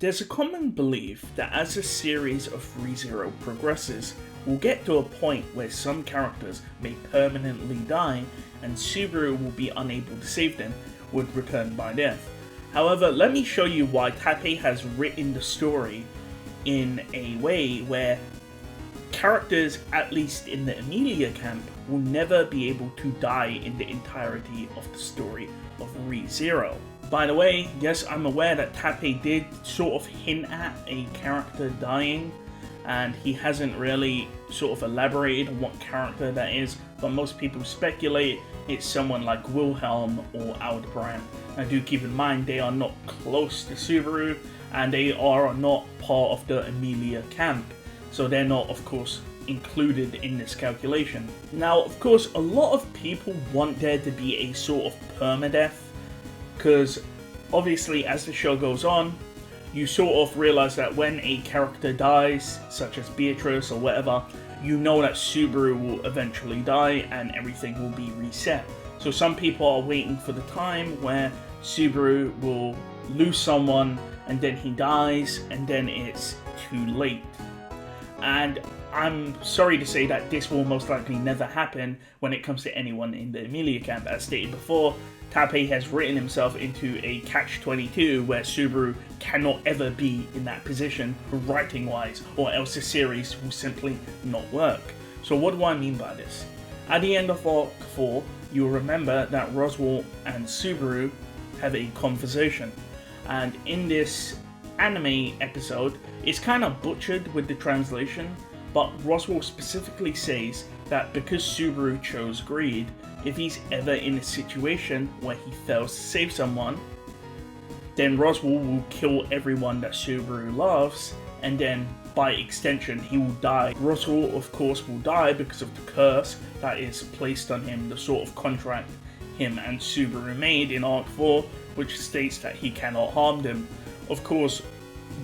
There's a common belief that as the series of rezero progresses, we'll get to a point where some characters may permanently die and Subaru will be unable to save them, would return by death. However, let me show you why Tappei has written the story in a way where characters, at least in the Emilia camp, will never be able to die in the entirety of the story of rezero. By the way, yes, I'm aware that Tappei did sort of hint at a character dying, and he hasn't really sort of elaborated on what character that is, but most people speculate it's someone like Wilhelm or Aldebaran. Now do keep in mind they are not close to Subaru, and they are not part of the Emilia camp, so they're not, of course, included in this calculation. Now, of course, a lot of people want there to be a sort of permadeath, because obviously as the show goes on, you sort of realize that when a character dies, such as Beatrice or whatever, you know that Subaru will eventually die and everything will be reset. So some people are waiting for the time where Subaru will lose someone and then he dies and then it's too late. And I'm sorry to say that this will most likely never happen when it comes to anyone in the Emilia camp. As stated before, Tappei has written himself into a catch-22 where Subaru cannot ever be in that position writing-wise, or else the series will simply not work. So what do I mean by this? At the end of Arc 4, you'll remember that Roswell and Subaru have a conversation. And in this anime episode, it's kind of butchered with the translation, but Roswell specifically says that because Subaru chose greed, if he's ever in a situation where he fails to save someone, then Roswell will kill everyone that Subaru loves, and then by extension he will die. Roswell, of course, will die because of the curse that is placed on him, the sort of contract him and Subaru made in Arc 4, which states that he cannot harm them. Of course,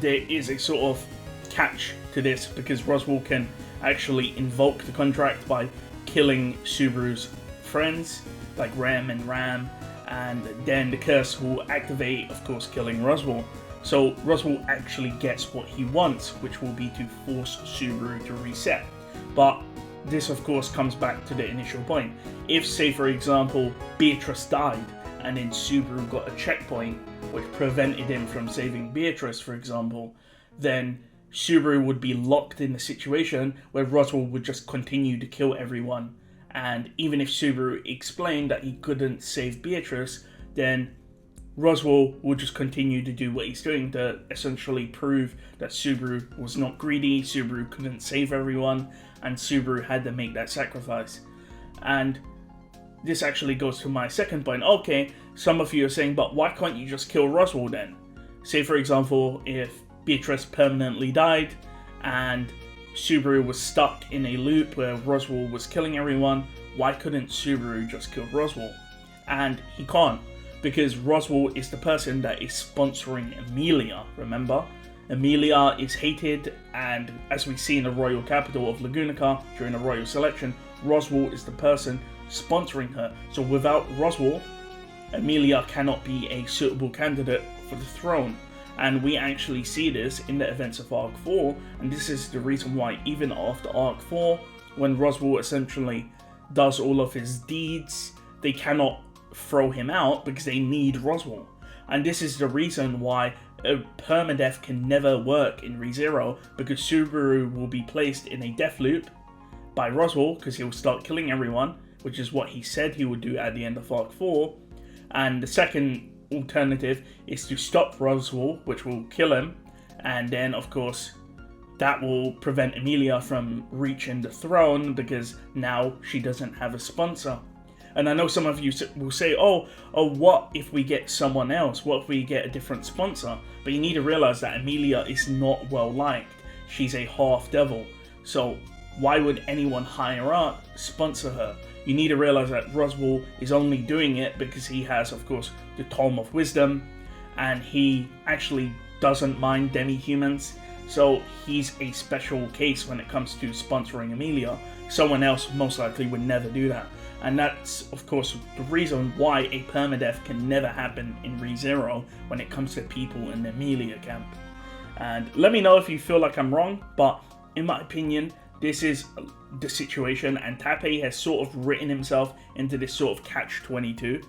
there is a sort of catch to this because Roswell can actually invoke the contract by killing Subaru's friends like Rem and Ram, and then the curse will activate, of course, killing Roswell. So Roswell actually gets what he wants, which will be to force Subaru to reset. But this, of course, comes back to the initial point. If, say for example, Beatrice died and then Subaru got a checkpoint which prevented him from saving Beatrice, for example, then Subaru would be locked in a situation where Roswell would just continue to kill everyone. And even if Subaru explained that he couldn't save Beatrice, then Roswell would just continue to do what he's doing to essentially prove that Subaru was not greedy, Subaru couldn't save everyone, and Subaru had to make that sacrifice. And this actually goes to my second point. Okay, some of you are saying, but why can't you just kill Roswell then? Say for example, if Beatrice permanently died and Subaru was stuck in a loop where Roswell was killing everyone, why couldn't Subaru just kill Roswell? And he can't, because Roswell is the person that is sponsoring Emilia, remember? Emilia is hated, and as we see in the royal capital of Lagunica during the royal selection, Roswell is the person sponsoring her. So without Roswell, Emilia cannot be a suitable candidate for the throne. And we actually see this in the events of Arc 4, and this is the reason why even after Arc 4, when Roswell essentially does all of his deeds, they cannot throw him out because they need Roswell. And this is the reason why a permadeath can never work in rezero, because Subaru will be placed in a death loop by Roswell because he'll start killing everyone, which is what he said he would do at the end of Arc 4. And the second alternative is to stop Roswell, which will kill him, and then of course that will prevent Emilia from reaching the throne because now she doesn't have a sponsor. And I know some of you will say, oh, what if we get someone else? What if we get a different sponsor? But you need to realize that Emilia is not well liked. She's a half devil, so why would anyone higher up sponsor her? You need to realize that Roswell is only doing it because he has, of course, the Tome of Wisdom, and he actually doesn't mind demi-humans, so he's a special case when it comes to sponsoring Emilia. Someone else most likely would never do that. And that's, of course, the reason why a permadeath can never happen in rezero when it comes to people in the Emilia camp. And let me know if you feel like I'm wrong, but in my opinion, this is the situation, and Tappei has sort of written himself into this sort of catch-22